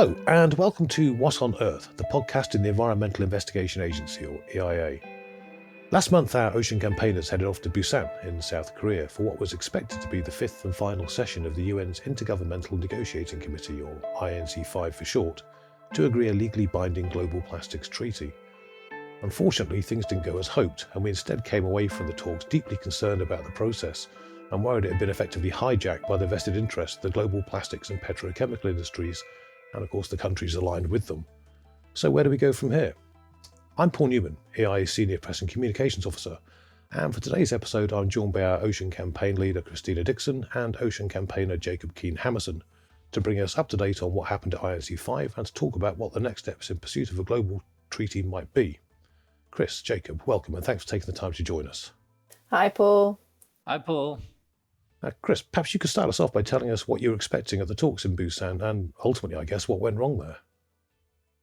Hello, and welcome to What on Earth, the podcast in the Environmental Investigation Agency, or EIA. Last month, our ocean campaigners headed off to Busan in South Korea for what was expected to be the fifth and final session of the UN's Intergovernmental Negotiating Committee, or INC5 for short, to agree a legally binding global plastics treaty. Unfortunately, things didn't go as hoped, and we instead came away from the talks deeply concerned about the process and worried it had been effectively hijacked by the vested interests of the global plastics and petrochemical industries, and of course the countries aligned with them. So where do we go from here? I'm Paul Newman, EIA's Senior Press and Communications Officer, and for today's episode I'm joined by our Ocean Campaign Leader Christina Dixon and Ocean Campaigner Kean-Hammerson to bring us up to date on what happened at INC5 and to talk about what the next steps in pursuit of a global treaty might be. Chris, Jacob, welcome and thanks for taking the time to join us. Hi Paul. Hi Paul. Chris, perhaps you could start us off by telling us what you were expecting at the talks in Busan and ultimately, I guess, what went wrong there.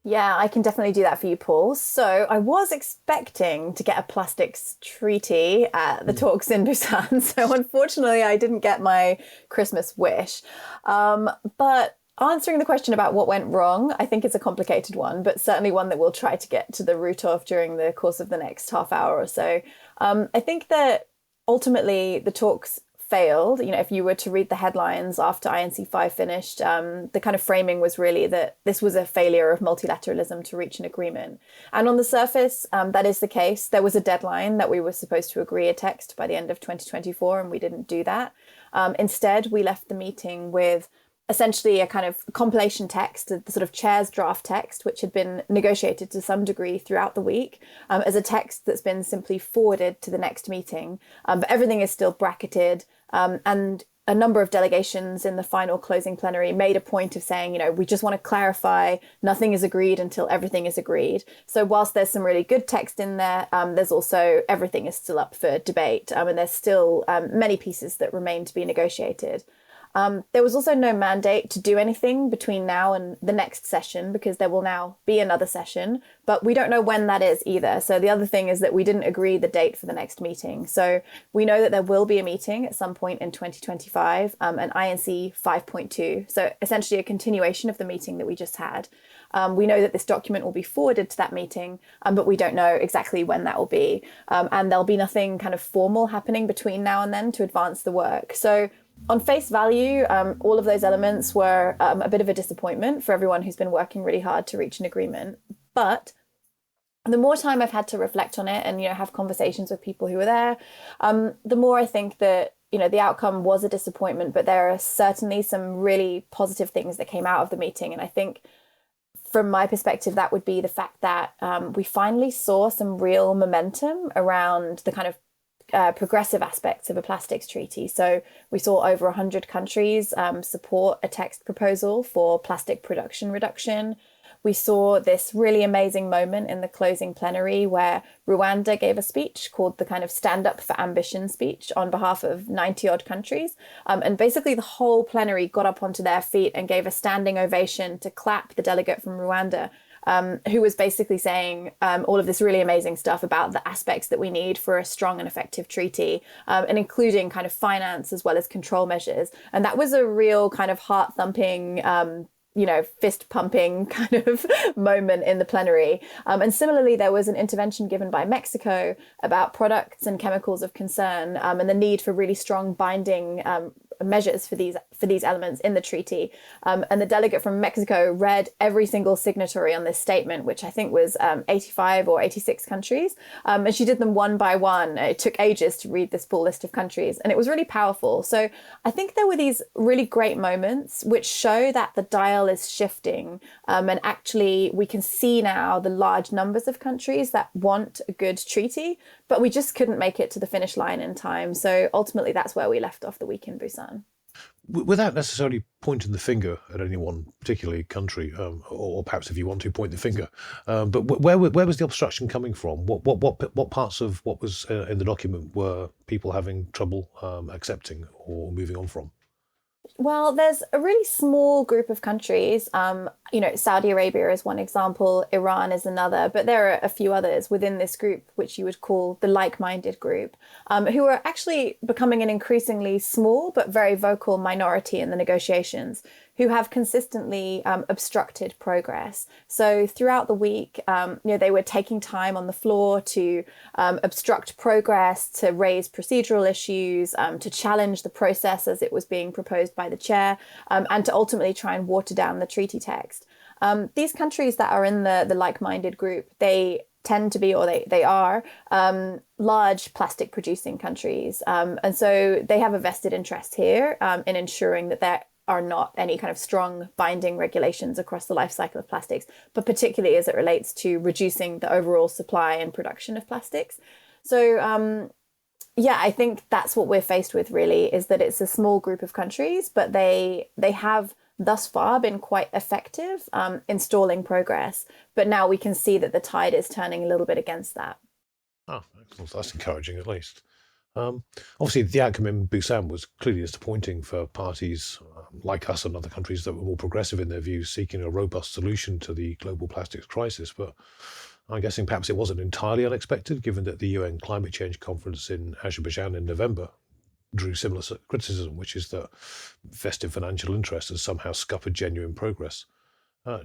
Yeah, I can definitely do that for you, Paul. So I was expecting to get a plastics treaty at the talks in Busan. So unfortunately, I didn't get my Christmas wish. But answering the question about what went wrong, I think it's a complicated one, but certainly one that we'll try to get to the root of during the course of the next half hour or so. I think that ultimately the talks failed. You know, if you were to read the headlines after INC5 finished, the kind of framing was really that this was a failure of multilateralism to reach an agreement. And on the surface, that is the case. There was a deadline that we were supposed to agree a text by the end of 2024, and we didn't do that. Instead, we left the meeting with essentially a kind of compilation text, the sort of chair's draft text, which had been negotiated to some degree throughout the week, as a text that's been simply forwarded to the next meeting. But everything is still bracketed. And a number of delegations in the final closing plenary made a point of saying, you know, we just want to clarify nothing is agreed until everything is agreed. So whilst there's some really good text in there, there's also everything is still up for debate. And there's still many pieces that remain to be negotiated. There was also no mandate to do anything between now and the next session because there will now be another session, but we don't know when that is either. So the other thing is that we didn't agree the date for the next meeting. So we know that there will be a meeting at some point in 2025, an INC 5.2. So essentially a continuation of the meeting that we just had. We know that this document will be forwarded to that meeting, but we don't know exactly when that will be. And there'll be nothing kind of formal happening between now and then to advance the work. So on face value, all of those elements were a bit of a disappointment for everyone who's been working really hard to reach an agreement. But the more time I've had to reflect on it and, you know, have conversations with people who were there, the more I think that, you know, the outcome was a disappointment, but there are certainly some really positive things that came out of the meeting. And I think from my perspective, that would be the fact that we finally saw some real momentum around the kind of progressive aspects of a plastics treaty. So we saw over 100 countries support a text proposal for plastic production reduction. We saw this really amazing moment in the closing plenary where Rwanda gave a speech called the kind of Stand Up for Ambition speech on behalf of 90 odd countries. And basically the whole plenary got up onto their feet and gave a standing ovation to clap the delegate from Rwanda, who was basically saying all of this really amazing stuff about the aspects that we need for a strong and effective treaty, and including kind of finance as well as control measures. And that was a real kind of heart-thumping, fist-pumping kind of moment in the plenary. And similarly, there was an intervention given by Mexico about products and chemicals of concern, and the need for really strong binding measures for these elements in the treaty. And the delegate from Mexico read every single signatory on this statement, which I think was 85 or 86 countries. And she did them one by one. It took ages to read this full list of countries, and it was really powerful. So I think there were these really great moments which show that the dial is shifting. And actually, we can see now the large numbers of countries that want a good treaty, but we just couldn't make it to the finish line in time. So ultimately, that's where we left off the week in Busan. Without necessarily pointing the finger at any one particular country, or perhaps if you want to point the finger, but where was the obstruction coming from? What parts of what was in the document were people having trouble accepting or moving on from? Well, there's a really small group of countries. Saudi Arabia is one example, Iran is another, but there are a few others within this group, which you would call the like-minded group, who are actually becoming an increasingly small but very vocal minority in the negotiations, who have consistently obstructed progress. So throughout the week, they were taking time on the floor to obstruct progress, to raise procedural issues, to challenge the process as it was being proposed by the chair, and to ultimately try and water down the treaty text. These countries that are in the like-minded group, they tend to be, or they are, large plastic producing countries. And so they have a vested interest here in ensuring that there are not any kind of strong binding regulations across the life cycle of plastics, but particularly as it relates to reducing the overall supply and production of plastics. So I think that's what we're faced with, really, is that it's a small group of countries, but they have thus far been quite effective in stalling progress. But now we can see that the tide is turning a little bit against that. Oh, excellent. That's encouraging, at least. Obviously, the outcome in Busan was clearly disappointing for parties like us and other countries that were more progressive in their views, seeking a robust solution to the global plastics crisis. But I'm guessing perhaps it wasn't entirely unexpected, given that the UN Climate Change Conference in Azerbaijan in November drew similar criticism, which is that vested financial interest has somehow scuppered genuine progress.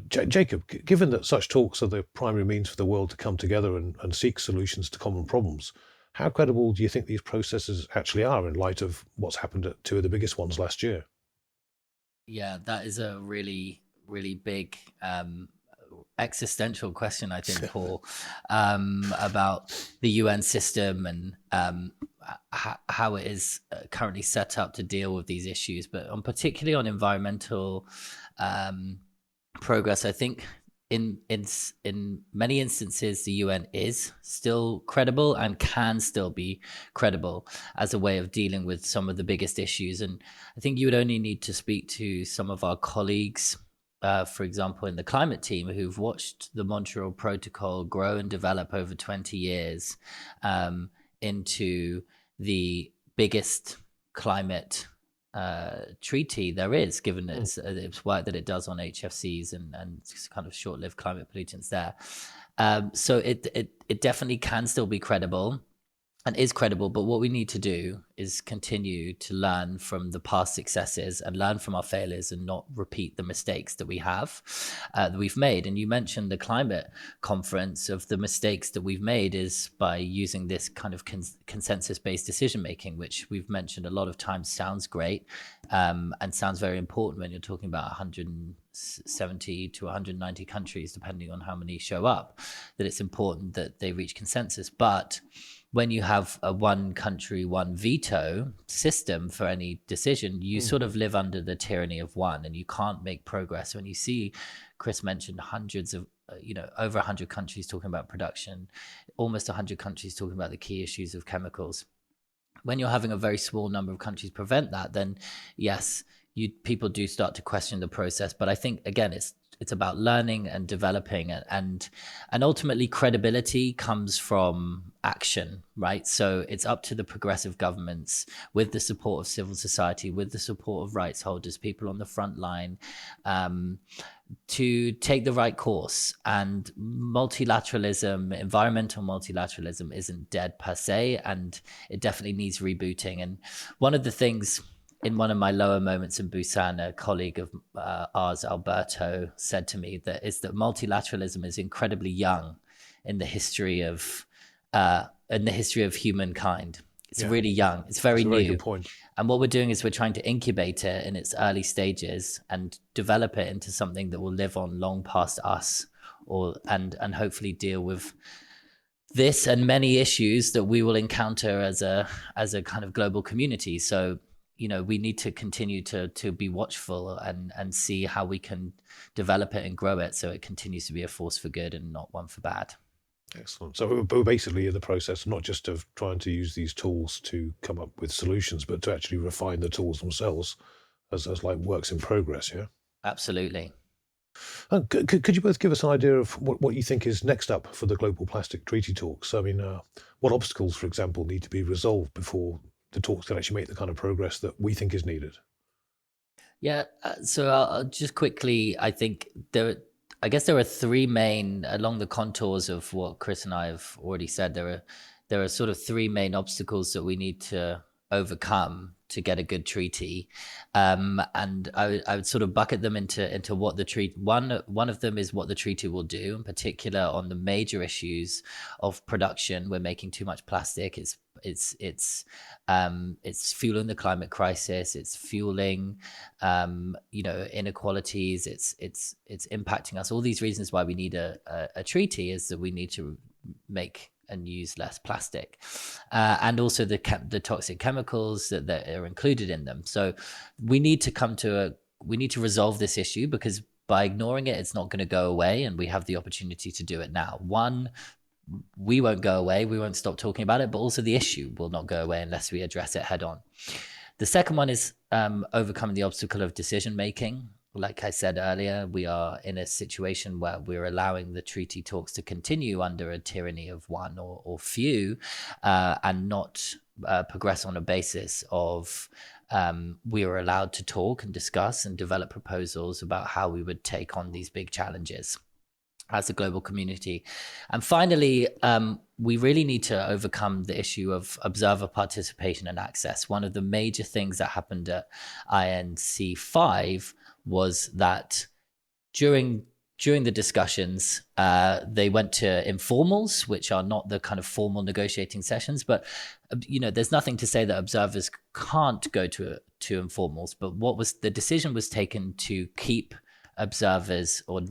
Jacob, given that such talks are the primary means for the world to come together and seek solutions to common problems, how credible do you think these processes actually are in light of what's happened at two of the biggest ones last year? Yeah, that is a really, really big existential question, I think, Paul, about the UN system and how it is currently set up to deal with these issues, but particularly on environmental progress. I think in many instances, the UN is still credible and can still be credible as a way of dealing with some of the biggest issues. And I think you would only need to speak to some of our colleagues, for example, in the climate team, who've watched the Montreal Protocol grow and develop over 20 years into the biggest climate treaty there is, given its work that it does on HFCs and kind of short-lived climate pollutants there. So it definitely can still be credible and is credible, but what we need to do is continue to learn from the past successes and learn from our failures and not repeat the mistakes that we've made. And you mentioned the climate conference. Of the mistakes that we've made is by using this kind of consensus-based decision-making, which we've mentioned a lot of times sounds great and sounds very important when you're talking about 170 to 190 countries, depending on how many show up, that it's important that they reach consensus. But when you have a one country, one veto system for any decision, you sort of live under the tyranny of one, and you can't make progress. When you see, Chris mentioned hundreds of, over 100 countries talking about production, almost 100 countries talking about the key issues of chemicals. When you're having a very small number of countries prevent that, then yes, people do start to question the process. But I think, again, it's about learning and developing, and ultimately credibility comes from action, right? So it's up to the progressive governments, with the support of civil society, with the support of rights holders, people on the front line, to take the right course. And multilateralism, environmental multilateralism, isn't dead per se, and it definitely needs rebooting. And one of the things, in one of my lower moments in Busan, a colleague of ours, Alberto, said to me that multilateralism is incredibly young in the history of humankind. It's really young. It's very new. That's a very good point. And what we're doing is we're trying to incubate it in its early stages and develop it into something that will live on long past us, and hopefully deal with this and many issues that we will encounter as a kind of global community. So, we need to continue to be watchful and see how we can develop it and grow it so it continues to be a force for good and not one for bad. Excellent. So we're basically in the process, not just of trying to use these tools to come up with solutions, but to actually refine the tools themselves as like works in progress, yeah? Absolutely. Could you both give us an idea of what you think is next up for the global plastic treaty talks? I mean, what obstacles, for example, need to be resolved before the talks can actually make the kind of progress that we think is needed? Yeah, so I'll just quickly, I think there are three main, along the contours of what Chris and I have already said, there are sort of three main obstacles that we need to overcome to get a good treaty. And I would sort of bucket them into what the treaty, one of them is what the treaty will do, in particular on the major issues of production. We're making too much plastic. It's fueling the climate crisis. It's fueling, inequalities. It's impacting us. All these reasons why we need a treaty is that we need to make and use less plastic, and also the toxic chemicals that are included in them. So we need to resolve this issue, because by ignoring it, it's not going to go away, and we have the opportunity to do it now. One, we won't go away, we won't stop talking about it, but also the issue will not go away unless we address it head on. The second one is overcoming the obstacle of decision making. Like I said earlier, we are in a situation where we're allowing the treaty talks to continue under a tyranny of one or few, and not progress on a basis of we are allowed to talk and discuss and develop proposals about how we would take on these big challenges as a global community. And finally, we really need to overcome the issue of observer participation and access. One of the major things that happened at INC 5 was that during the discussions, they went to informals, which are not the kind of formal negotiating sessions. But there's nothing to say that observers can't go to informals. But the decision was taken to keep observers or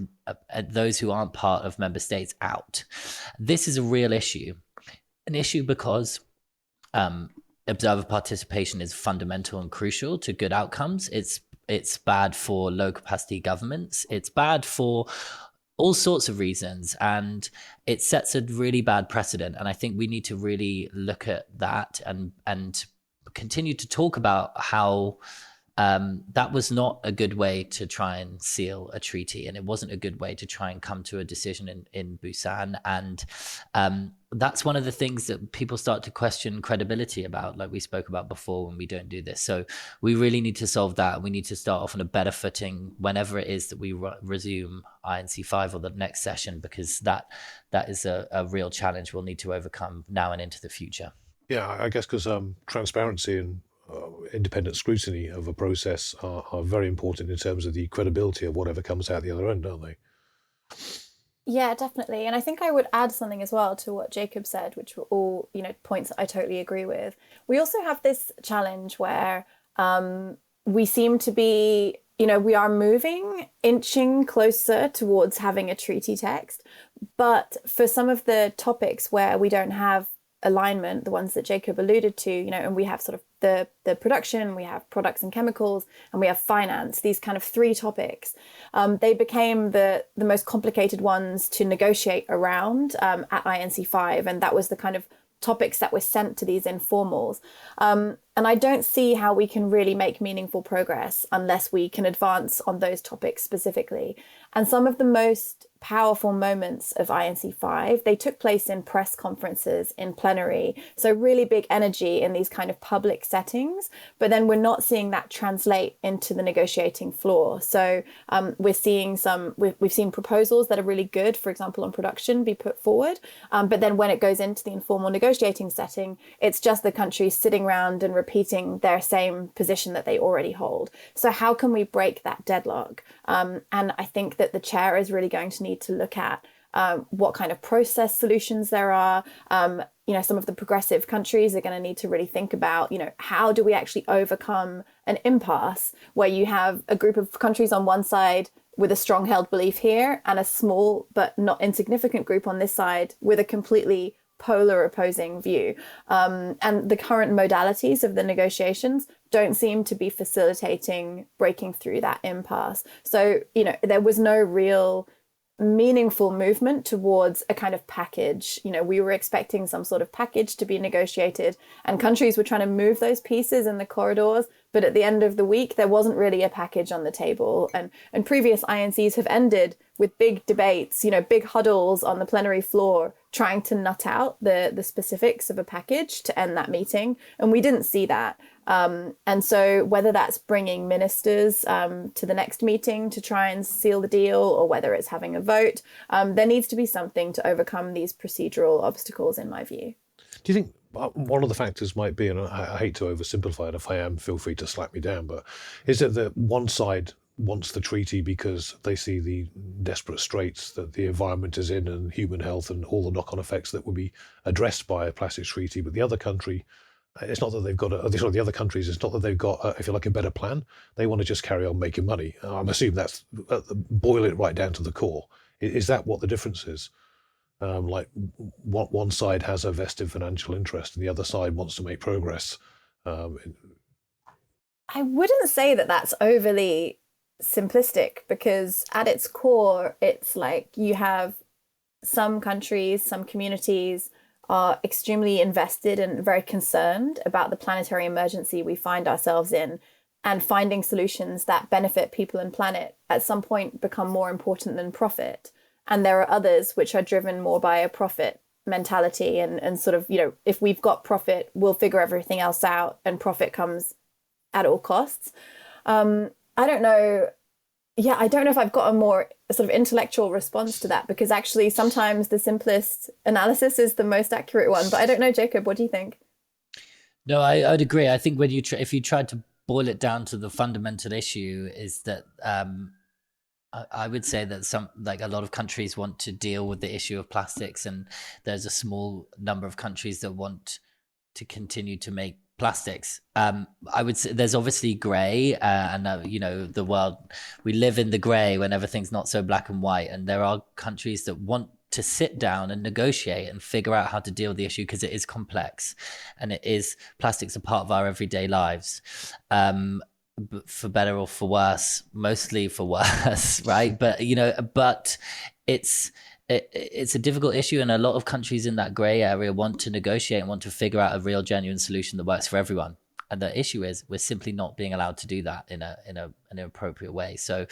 those who aren't part of member states out. This is a real issue, an issue because observer participation is fundamental and crucial to good outcomes. It's bad for low capacity governments. It's bad for all sorts of reasons, and it sets a really bad precedent. And I think we need to really look at that and continue to talk about how that was not a good way to try and seal a treaty, and it wasn't a good way to try and come to a decision in Busan. And that's one of the things that people start to question credibility about, like we spoke about before, when we don't do this. So we really need to solve that. We need to start off on a better footing whenever it is that we resume INC 5 or the next session, because that is a real challenge we'll need to overcome now and into the future. Yeah, I guess because transparency and independent scrutiny of a process are very important in terms of the credibility of whatever comes out the other end, aren't they? Yeah, definitely. And I think I would add something as well to what Jacob said, which were all, points that I totally agree with. We also have this challenge where we seem to be, we are inching closer towards having a treaty text. But for some of the topics where we don't have alignment, the ones that Jacob alluded to, and we have sort of the production, we have products and chemicals, and we have finance, these kind of three topics, they became the most complicated ones to negotiate around at INC 5. And that was the kind of topics that were sent to these informals. And I don't see how we can really make meaningful progress unless we can advance on those topics specifically. And some of the most powerful moments of INC 5, they took place in press conferences, in plenary. So really big energy in these kind of public settings, but then we're not seeing that translate into the negotiating floor. So we're seeing we've seen proposals that are really good, for example, on production be put forward. But then when it goes into the informal negotiating setting, it's just the countries sitting around and repeating their same position that they already hold. So how can we break that deadlock? And I think that the chair is really going to need to look at what kind of process solutions there are. Some of the progressive countries are going to need to really think about, how do we actually overcome an impasse where you have a group of countries on one side with a strong held belief here and a small but not insignificant group on this side with a completely polar opposing view. And the current modalities of the negotiations don't seem to be facilitating breaking through that impasse. So, there was no real meaningful movement towards a kind of package. We were expecting some sort of package to be negotiated, and countries were trying to move those pieces in the corridors. But at the end of the week, there wasn't really a package on the table. And previous INCs have ended with big debates, big huddles on the plenary floor, trying to nut out the specifics of a package to end that meeting. And we didn't see that. And so whether that's bringing ministers to the next meeting to try and seal the deal, or whether it's having a vote, there needs to be something to overcome these procedural obstacles, in my view. Do you think one of the factors might be, and I hate to oversimplify it, if I am, feel free to slap me down, but is it that one side wants the treaty because they see the desperate straits that the environment is in and human health and all the knock-on effects that will be addressed by a plastics treaty, but the other country, it's not that they've got the other countries, it's not that they've got, if you like, a better plan. They want to just carry on making money. I'm assuming that's, boil it right down to the core. Is that what the difference is? Like one side has a vested financial interest and the other side wants to make progress. I wouldn't say that that's overly simplistic, because at its core, it's like you have some countries, some communities are extremely invested and very concerned about the planetary emergency we find ourselves in, and finding solutions that benefit people and planet at some point become more important than profit. And there are others which are driven more by a profit mentality and sort of, if we've got profit, we'll figure everything else out, and profit comes at all costs. I don't know. Yeah, I don't know if I've got a more sort of intellectual response to that, because actually sometimes the simplest analysis is the most accurate one. But I don't know, Jacob, what do you think? No, I'd agree. I think when if you tried to boil it down to the fundamental issue, is that I would say that a lot of countries want to deal with the issue of plastics, and there's a small number of countries that want to continue to make plastics. I would say there's obviously grey, and the world, we live in the grey when everything's not so black and white, and there are countries that want to sit down and negotiate and figure out how to deal with the issue, because it is complex, and plastics are part of our everyday lives. For better or for worse, mostly for worse, right? But it's a difficult issue, and a lot of countries in that grey area want to negotiate and want to figure out a real, genuine solution that works for everyone. And the issue is we're simply not being allowed to do that in an appropriate way. So,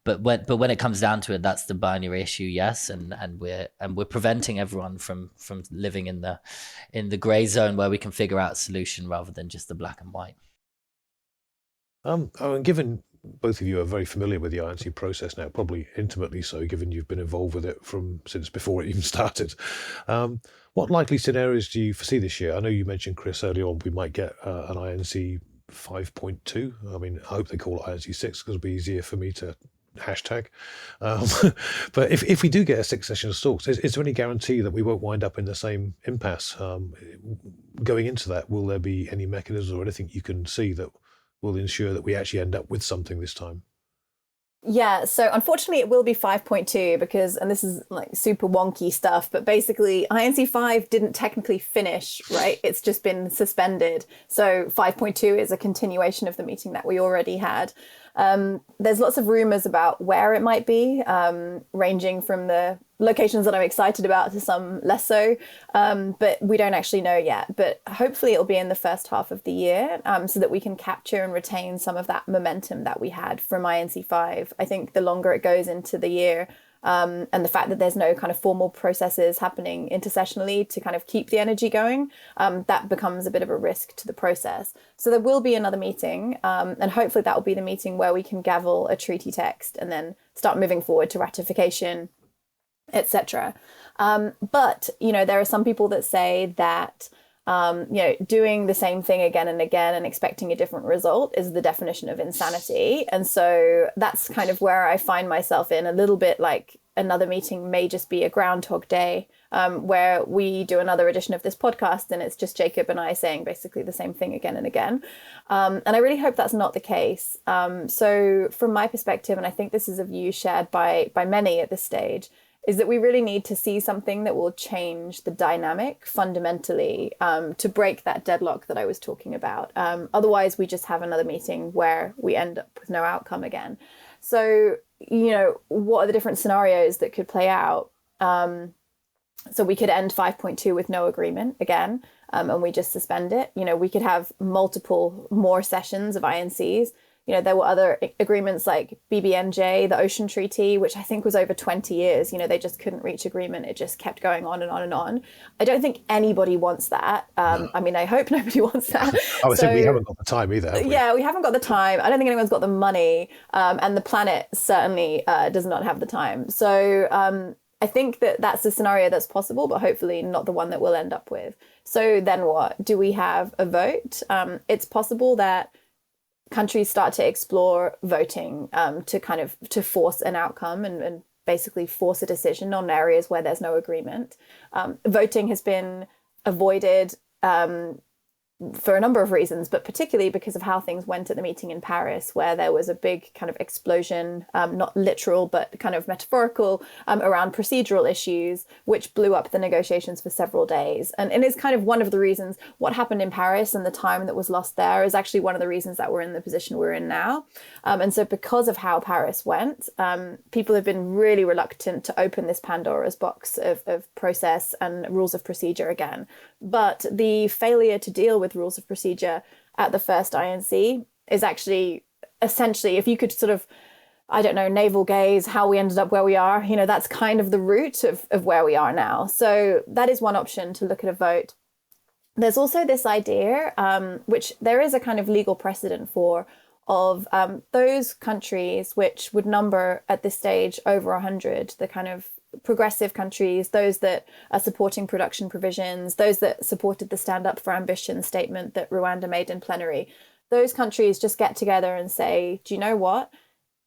but when it comes down to it, that's the binary issue, yes, and we're preventing everyone from living in the grey zone where we can figure out a solution rather than just the black and white. Given both of you are very familiar with the INC process now, probably intimately so, given you've been involved with it since before it even started. What likely scenarios do you foresee this year? I know you mentioned, Chris, earlier on we might get an INC 5.2. I mean, I hope they call it INC 6 because it'll be easier for me to hashtag. But if we do get a 6-session talks, is there any guarantee that we won't wind up in the same impasse? Going into that, will there be any mechanisms or anything you can see that will ensure that we actually end up with something this time? Yeah, so unfortunately it will be 5.2 because, and this is like super wonky stuff, but basically INC 5 didn't technically finish, right? It's just been suspended. So 5.2 is a continuation of the meeting that we already had. There's lots of rumors about where it might be, ranging from the locations that I'm excited about to some less so, but we don't actually know yet. But hopefully it'll be in the first half of the year, so that we can capture and retain some of that momentum that we had from INC 5. I think the longer it goes into the year, and the fact that there's no kind of formal processes happening intersessionally to kind of keep the energy going, that becomes a bit of a risk to the process. So there will be another meeting, and hopefully that will be the meeting where we can gavel a treaty text and then start moving forward to ratification, etc. But, there are some people that say that doing the same thing again and again and expecting a different result is the definition of insanity. And so that's kind of where I find myself in a little bit like another meeting may just be a Groundhog Day, where we do another edition of this podcast and it's just Jacob and I saying basically the same thing again and again. And I really hope that's not the case. So from my perspective, and I think this is a view shared by many at this stage, is that we really need to see something that will change the dynamic fundamentally, to break that deadlock that I was talking about. Otherwise, we just have another meeting where we end up with no outcome again. So, what are the different scenarios that could play out? So we could end 5.2 with no agreement again, and we just suspend it. We could have multiple more sessions of INCs. There were other agreements like BBNJ, the Ocean Treaty, which I think was over 20 years. They just couldn't reach agreement. It just kept going on and on and on. I don't think anybody wants that. No. I mean, I hope nobody wants that. I would say we haven't got the time either, have we? Yeah, we haven't got the time. I don't think anyone's got the money. And the planet certainly does not have the time. So I think that that's a scenario that's possible, but hopefully not the one that we'll end up with. So then what? Do we have a vote? It's possible that countries start to explore voting to force an outcome and basically force a decision on areas where there's no agreement. Voting has been avoided for a number of reasons, but particularly because of how things went at the meeting in Paris, where there was a big kind of explosion, not literal, but kind of metaphorical, around procedural issues, which blew up the negotiations for several days. And it's kind of one of the reasons what happened in Paris and the time that was lost there is actually one of the reasons that we're in the position we're in now. And so because of how Paris went, people have been really reluctant to open this Pandora's box of process and rules of procedure again. But the failure to deal with rules of procedure at the first INC is actually essentially, if you could sort of, I don't know, navel gaze how we ended up where we are, that's kind of the root of where we are now. So that is one option, to look at a vote. There's also this idea, which there is a kind of legal precedent for, of those countries which would number at this stage over 100, the kind of progressive countries, those that are supporting production provisions, those that supported the Stand Up for Ambition statement that Rwanda made in plenary. Those countries just get together and say, do you know what?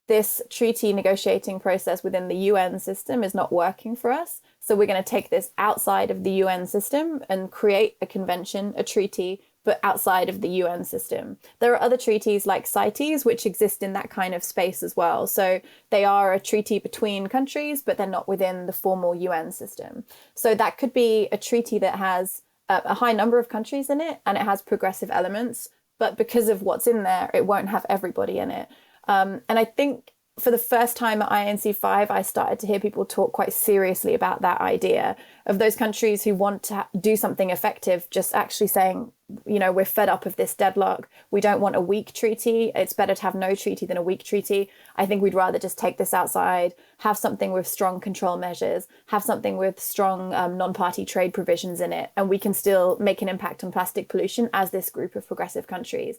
This treaty negotiating process within the UN system is not working for us. So we're going to take this outside of the UN system and create a convention, a treaty, but outside of the UN system. There are other treaties like CITES, which exist in that kind of space as well. So they are a treaty between countries, but they're not within the formal UN system. So that could be a treaty that has a high number of countries in it, and it has progressive elements, but because of what's in there, it won't have everybody in it. And I think for the first time at INC5, I started to hear people talk quite seriously about that idea of those countries who want to do something effective, just actually saying, we're fed up of this deadlock. We don't want a weak treaty. It's better to have no treaty than a weak treaty. I think we'd rather just take this outside, have something with strong control measures, have something with strong non-party trade provisions in it, and we can still make an impact on plastic pollution as this group of progressive countries.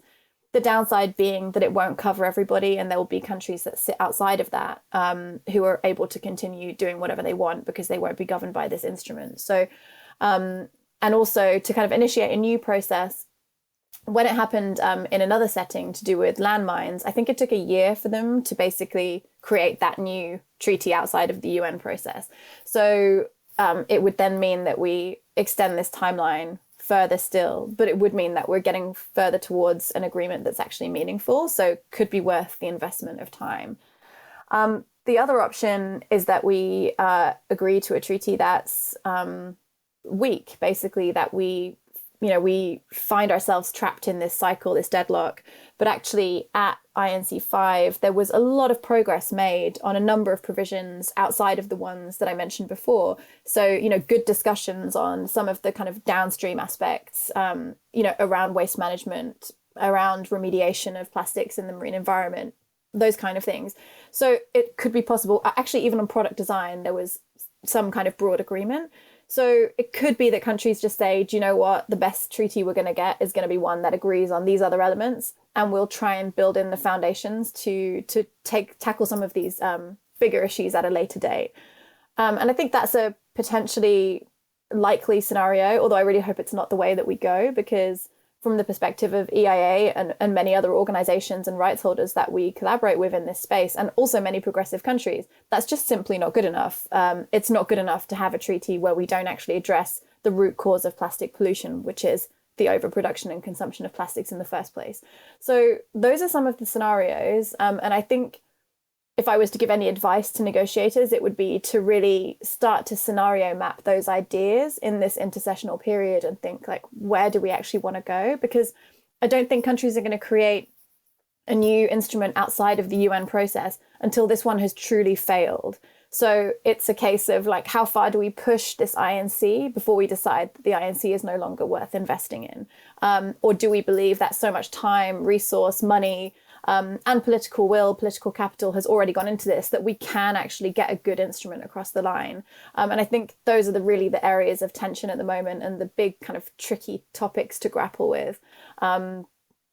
The downside being that it won't cover everybody, and there will be countries that sit outside of that who are able to continue doing whatever they want because they won't be governed by this instrument. So, and also to kind of initiate a new process, when it happened in another setting to do with landmines, I think it took a year for them to basically create that new treaty outside of the UN process. So it would then mean that we extend this timeline further still, but it would mean that we're getting further towards an agreement that's actually meaningful, so could be worth the investment of time. The other option is that we agree to a treaty that's weak, basically, that we find ourselves trapped in this cycle, this deadlock. But actually at INC5, there was a lot of progress made on a number of provisions outside of the ones that I mentioned before. So, good discussions on some of the kind of downstream aspects, around waste management, around remediation of plastics in the marine environment, those kind of things. So it could be possible, actually, even on product design, there was some kind of broad agreement. So it could be that countries just say, do you know what, the best treaty we're going to get is going to be one that agrees on these other elements, and we'll try and build in the foundations to tackle some of these bigger issues at a later date. And I think that's a potentially likely scenario, although I really hope it's not the way that we go, because from the perspective of EIA and many other organizations and rights holders that we collaborate with in this space, and also many progressive countries, that's just simply not good enough. It's not good enough to have a treaty where we don't actually address the root cause of plastic pollution, which is the overproduction and consumption of plastics in the first place. So those are some of the scenarios. And I think if I was to give any advice to negotiators, it would be to really start to scenario map those ideas in this intercessional period and think, like, where do we actually want to go? Because I don't think countries are going to create a new instrument outside of the UN process until this one has truly failed. So it's a case of, like, how far do we push this INC before we decide that the INC is no longer worth investing in? Or do we believe that so much time, resource, money, and political will, political capital has already gone into this, that we can actually get a good instrument across the line? And I think those are really the areas of tension at the moment, and the big kind of tricky topics to grapple with. And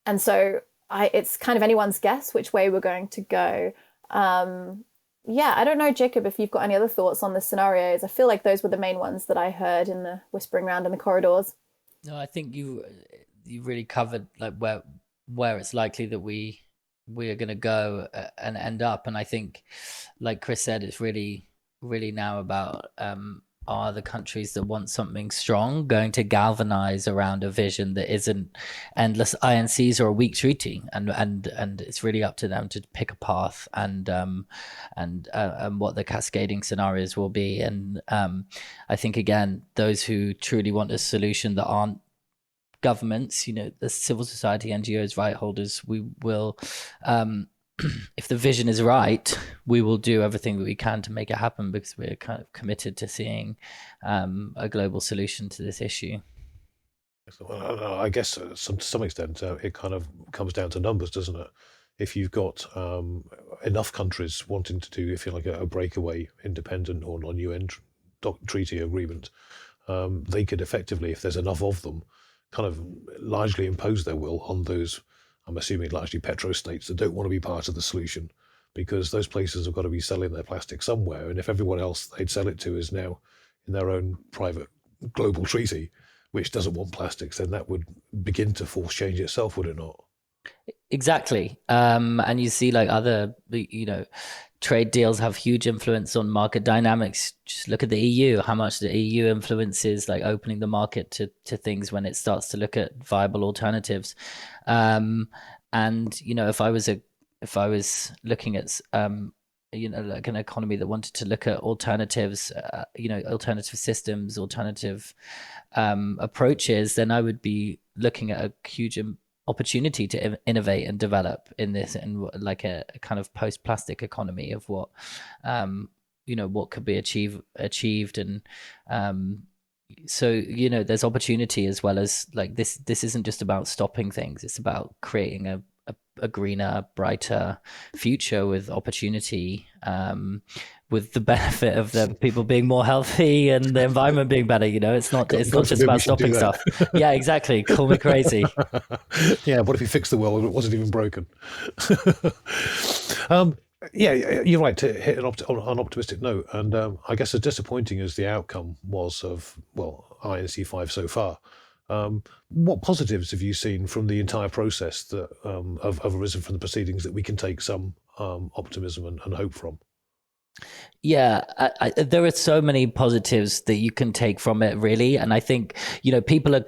so it's kind of anyone's guess which way we're going to go. Yeah, I don't know, Jacob, if you've got any other thoughts on the scenarios. I feel like those were the main ones that I heard in the whispering round in the corridors. No, I think you really covered like where it's likely that we are going to go and end up. And I think, like Chris said, it's really now about are the countries that want something strong going to galvanize around a vision that isn't endless INCs or a weak treaty, and it's really up to them to pick a path and what the cascading scenarios will be. And I think again, those who truly want a solution that aren't governments, the civil society, NGOs, right holders, we will, if the vision is right, we will do everything that we can to make it happen, because we're kind of committed to seeing a global solution to this issue. Well, I guess to some extent it kind of comes down to numbers, doesn't it? If you've got enough countries wanting to do, if you like, a breakaway independent or non-UN treaty agreement, they could effectively, if there's enough of them, kind of largely impose their will on those, I'm assuming largely petro-states that don't want to be part of the solution, because those places have got to be selling their plastic somewhere. And if everyone else they'd sell it to is now in their own private global treaty, which doesn't want plastics, then that would begin to force change itself, would it not? Exactly. And you see like other, trade deals have huge influence on market dynamics. Just look at the EU, how much the EU influences like opening the market to things when it starts to look at viable alternatives. And, if I was looking at, like an economy that wanted to look at alternatives, alternative systems, alternative approaches, then I would be looking at a huge opportunity to innovate and develop in this, and like a kind of post-plastic economy of what what could be achieved. And so there's opportunity, as well as like this isn't just about stopping things, it's about creating a greener, brighter future with opportunity, with the benefit of the people being more healthy and the environment being better. It's not just about stopping stuff. Yeah, exactly. Call me crazy. Yeah, what if you fixed the world and it wasn't even broken? Yeah, you're right to hit an optimistic note. And I guess as disappointing as the outcome was of, INC 5 so far, what positives have you seen from the entire process that have arisen from the proceedings that we can take some optimism and hope from? Yeah, there are so many positives that you can take from it, really. And I think, people are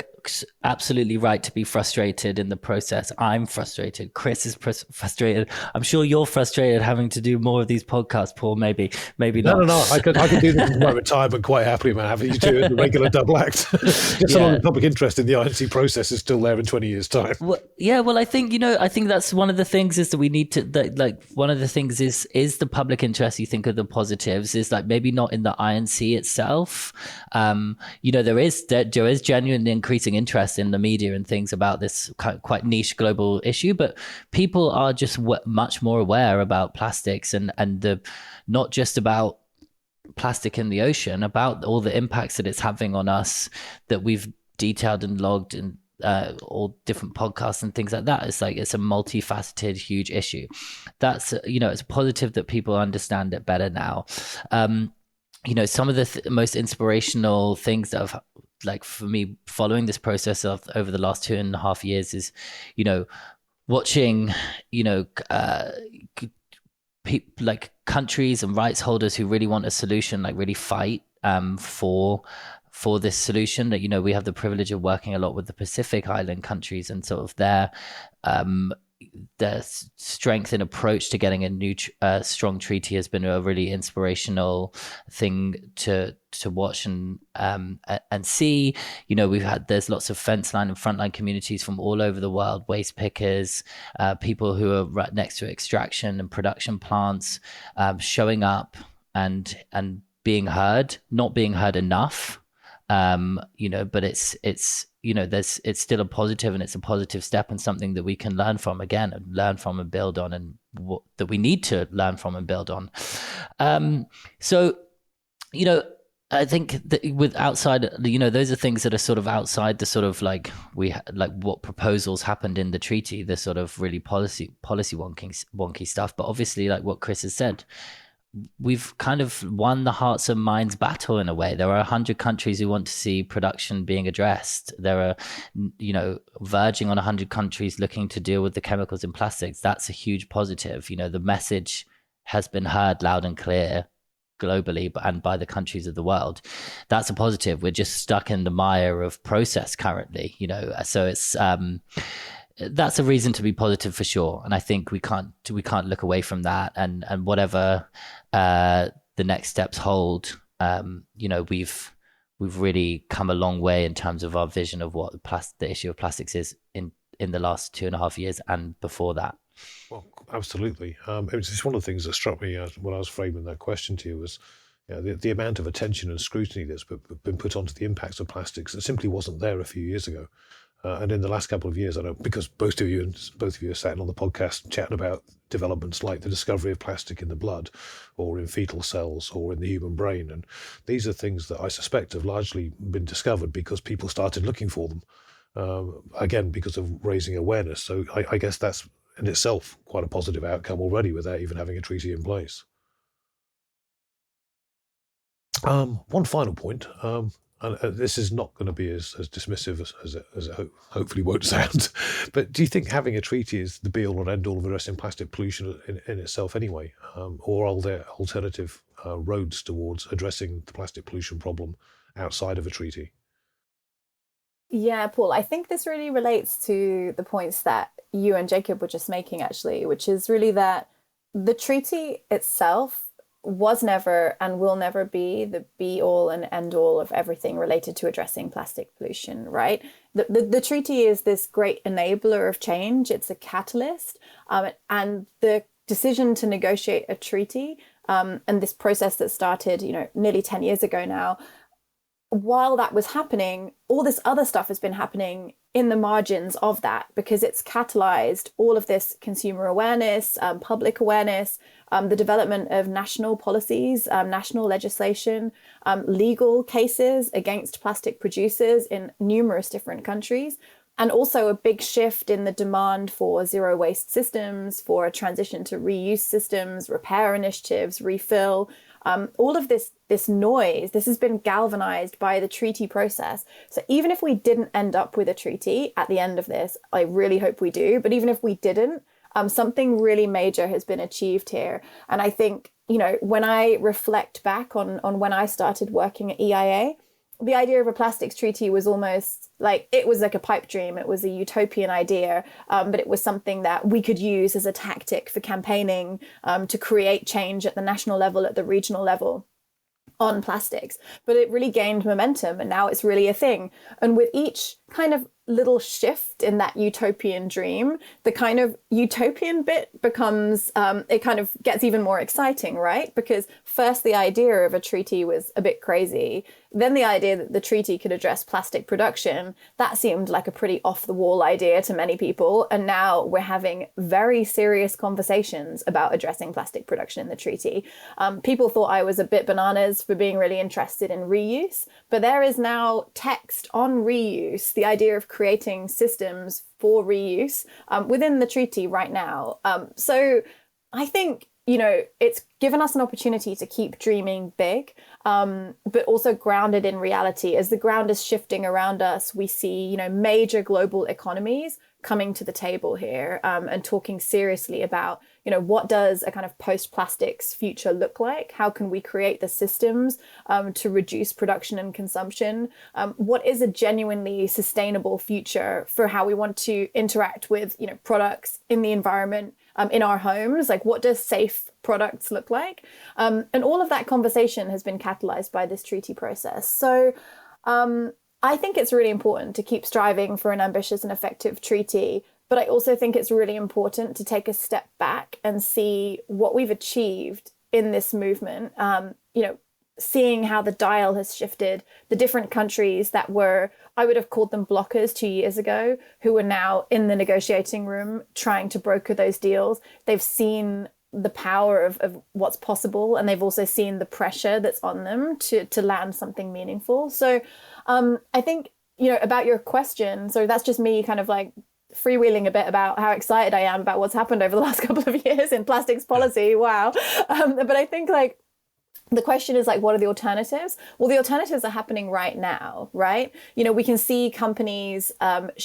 absolutely right to be frustrated in the process. I'm frustrated. Chris is frustrated. I'm sure you're frustrated having to do more of these podcasts, Paul. Maybe not. No. I could do this in my retirement quite happily, man. Having you do the regular double act. Just so long as public interest in the INC process is still there in 20 years' time. Well, I think that's one of the things is that we need to one of the things is the public interest. You think of the positives is like maybe not in the INC itself. There is genuine increasing interest in the media and things about this quite niche global issue, but people are just much more aware about plastics and the not just about plastic in the ocean, about all the impacts that it's having on us that we've detailed and logged in all different podcasts and things like that. It's a multifaceted, huge issue. That's it's a positive that people understand it better now. Some of the most inspirational things that have, like for me, following this process of over the last 2.5 years is, watching, like countries and rights holders who really want a solution, like really fight for this solution. That we have the privilege of working a lot with the Pacific Island countries, and sort of their strength and approach to getting a new strong treaty has been a really inspirational thing to watch and see. There's lots of fence line and frontline communities from all over the world, waste pickers, people who are right next to extraction and production plants, showing up and being heard, not being heard enough. But it's it's still a positive, and it's a positive step and something that we can learn from and build on, and that we need to learn from and build on. So, I think that with outside, those are things that are sort of outside the sort of like what proposals happened in the treaty, the sort of really policy wonky stuff. But obviously, like what Chris has said, we've kind of won the hearts and minds battle in a way. There are 100 countries who want to see production being addressed. There are, verging on 100 countries looking to deal with the chemicals in plastics. That's a huge positive. The message has been heard loud and clear globally and by the countries of the world. That's a positive. We're just stuck in the mire of process currently, so it's that's a reason to be positive for sure. And I think we can't look away from that, and whatever the next steps hold, we've really come a long way in terms of our vision of what the issue of plastics is in the last 2.5 years and before that. Well, absolutely. It was just one of the things that struck me when I was framing that question to you was the amount of attention and scrutiny that's been put onto the impacts of plastics that simply wasn't there a few years ago. And in the last couple of years, I know because both of you are sat on the podcast chatting about developments like the discovery of plastic in the blood or in fetal cells or in the human brain. And these are things that I suspect have largely been discovered because people started looking for them, again, because of raising awareness. So I guess that's in itself quite a positive outcome already without even having a treaty in place. One final point. And this is not going to be as dismissive as it hopefully won't sound, but do you think having a treaty is the be-all and end-all of addressing plastic pollution in itself anyway? Or are there alternative roads towards addressing the plastic pollution problem outside of a treaty? Yeah, Paul, I think this really relates to the points that you and Jacob were just making, actually, which is really that the treaty itself was never and will never be the be all and end all of everything related to addressing plastic pollution, right? The treaty is this great enabler of change. It's a catalyst. And the decision to negotiate a treaty and this process that started, nearly 10 years ago now, while that was happening, all this other stuff has been happening in the margins of that because it's catalyzed all of this consumer awareness, public awareness, the development of national policies, national legislation, legal cases against plastic producers in numerous different countries, and also a big shift in the demand for zero waste systems, for a transition to reuse systems, repair initiatives, refill. All of this noise, this has been galvanized by the treaty process. So even if we didn't end up with a treaty at the end of this, I really hope we do, but even if we didn't, something really major has been achieved here. And I think, when I reflect back on when I started working at EIA, the idea of a plastics treaty was almost like, it was like a pipe dream. It was a utopian idea, but it was something that we could use as a tactic for campaigning to create change at the national level, at the regional level on plastics. But it really gained momentum and now it's really a thing. And with each kind of little shift in that utopian dream, the kind of utopian bit becomes, it kind of gets even more exciting, right? Because first the idea of a treaty was a bit crazy. Then the idea that the treaty could address plastic production, that seemed like a pretty off-the-wall idea to many people. And now we're having very serious conversations about addressing plastic production in the treaty. People thought I was a bit bananas for being really interested in reuse, but there is now text on reuse, the idea of creating systems for reuse within the treaty right now. So I think, it's given us an opportunity to keep dreaming big, but also grounded in reality. As the ground is shifting around us, we see, major global economies coming to the table here and talking seriously about, what does a kind of post-plastics future look like? How can we create the systems to reduce production and consumption? What is a genuinely sustainable future for how we want to interact with, products in the environment, in our homes? Like, what does safe products look like? And all of that conversation has been catalyzed by this treaty process. So I think it's really important to keep striving for an ambitious and effective treaty. But I also think it's really important to take a step back and see what we've achieved in this movement, seeing how the dial has shifted, the different countries that were, I would have called them blockers 2 years ago, who are now in the negotiating room trying to broker those deals. They've seen the power of what's possible, and they've also seen the pressure that's on them to land something meaningful. So I think, about your question, so that's just me kind of like freewheeling a bit about how excited I am about what's happened over the last couple of years in plastics policy. Wow. But I think like the question is like, what are the alternatives? Well, the alternatives are happening right now, right? You know, we can see companies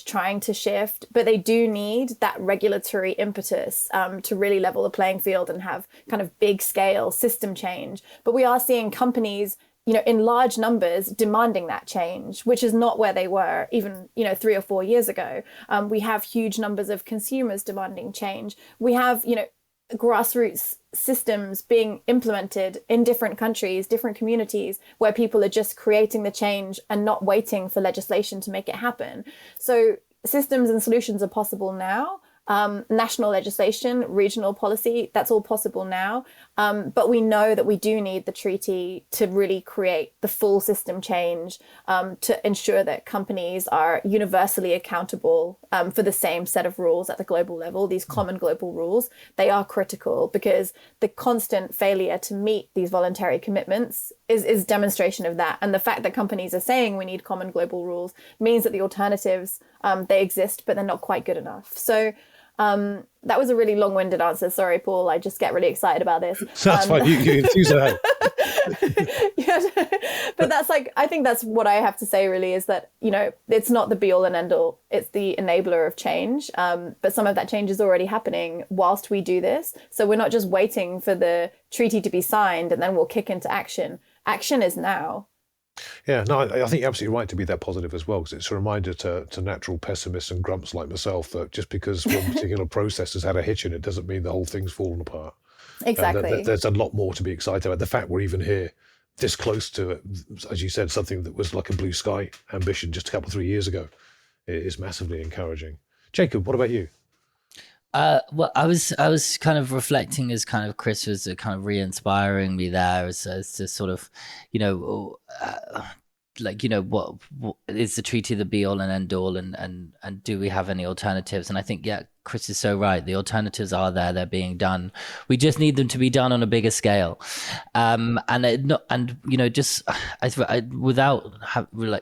trying to shift, but they do need that regulatory impetus to really level the playing field and have kind of big scale system change. But we are seeing companies, you know, in large numbers demanding that change, which is not where they were even, you know, 3 or 4 years ago. We have huge numbers of consumers demanding change. We have, you know, grassroots systems being implemented in different countries, different communities, where people are just creating the change and not waiting for legislation to make it happen. So systems and solutions are possible now. National legislation, regional policy, that's all possible now. But we know that we do need the treaty to really create the full system change, to ensure that companies are universally accountable for the same set of rules at the global level. These common global rules, they are critical, because the constant failure to meet these voluntary commitments is demonstration of that. And the fact that companies are saying we need common global rules means that the alternatives, they exist, but they're not quite good enough. So that was a really long-winded answer. Sorry, Paul. I just get really excited about this. That's fine. You enthuse that. Yeah, but that's like, I think that's what I have to say really, is that, you know, it's not the be all and end all. It's the enabler of change. But some of that change is already happening whilst we do this. So we're not just waiting for the treaty to be signed and then we'll kick into action. Action is now. Yeah, no, I think you're absolutely right to be that positive as well, because it's a reminder to natural pessimists and grumps like myself that just because one particular process has had a hitch in it doesn't mean the whole thing's fallen apart. Exactly. There's a lot more to be excited about. The fact we're even here, this close to it, as you said, something that was like a blue sky ambition just a couple of 3 years ago, is massively encouraging. Jacob, what about you? Well, I was kind of reflecting as kind of Chris was kind of re-inspiring me there as to sort of, you know, like, you know, what is the treaty the be all and end all, and do we have any alternatives? And I think, yeah, Chris is so right. The alternatives are there; they're being done. We just need them to be done on a bigger scale, and you know, just without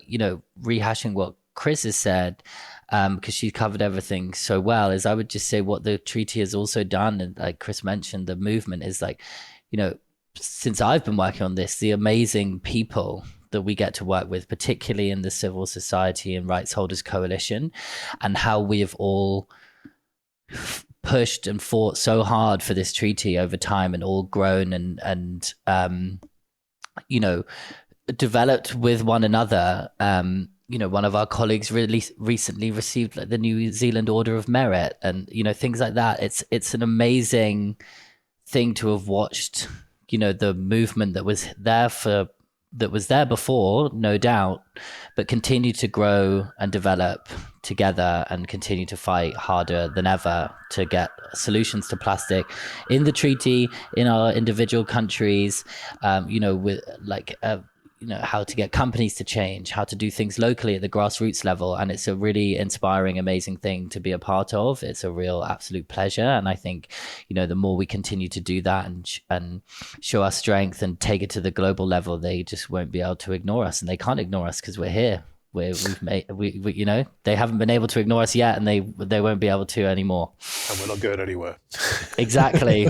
you know, rehashing what Chris has said. Because she covered everything so well, is I would just say what the treaty has also done, and like Chris mentioned, the movement is like, you know, since I've been working on this, the amazing people that we get to work with, particularly in the civil society and rights holders coalition, and how we have all pushed and fought so hard for this treaty over time, and all grown and you know, developed with one another. You know, one of our colleagues really recently received like the New Zealand Order of Merit, and, you know, things like that. It's an amazing thing to have watched, you know, the movement that was there before, no doubt, but continue to grow and develop together and continue to fight harder than ever to get solutions to plastic in the treaty, in our individual countries, you know, with like, you know, how to get companies to change, how to do things locally at the grassroots level. And it's a really inspiring, amazing thing to be a part of. It's a real absolute pleasure. And I think, you know, the more we continue to do that and show our strength and take it to the global level, they just won't be able to ignore us. And they can't ignore us because we're here. We you know, they haven't been able to ignore us yet, and they won't be able to anymore. And we're not going anywhere. Exactly.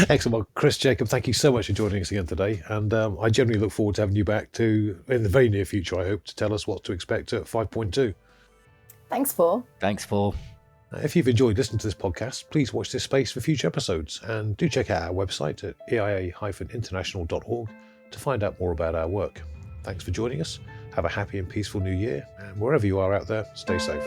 Excellent. Well, Chris, Jacob, thank you so much for joining us again today. And I generally look forward to having you back in the very near future, I hope, to tell us what to expect at 5.2. Thanks, Paul. Thanks, Paul. If you've enjoyed listening to this podcast, please watch this space for future episodes, and do check out our website at eia-international.org to find out more about our work. Thanks for joining us. Have a happy and peaceful new year, and wherever you are out there, stay safe.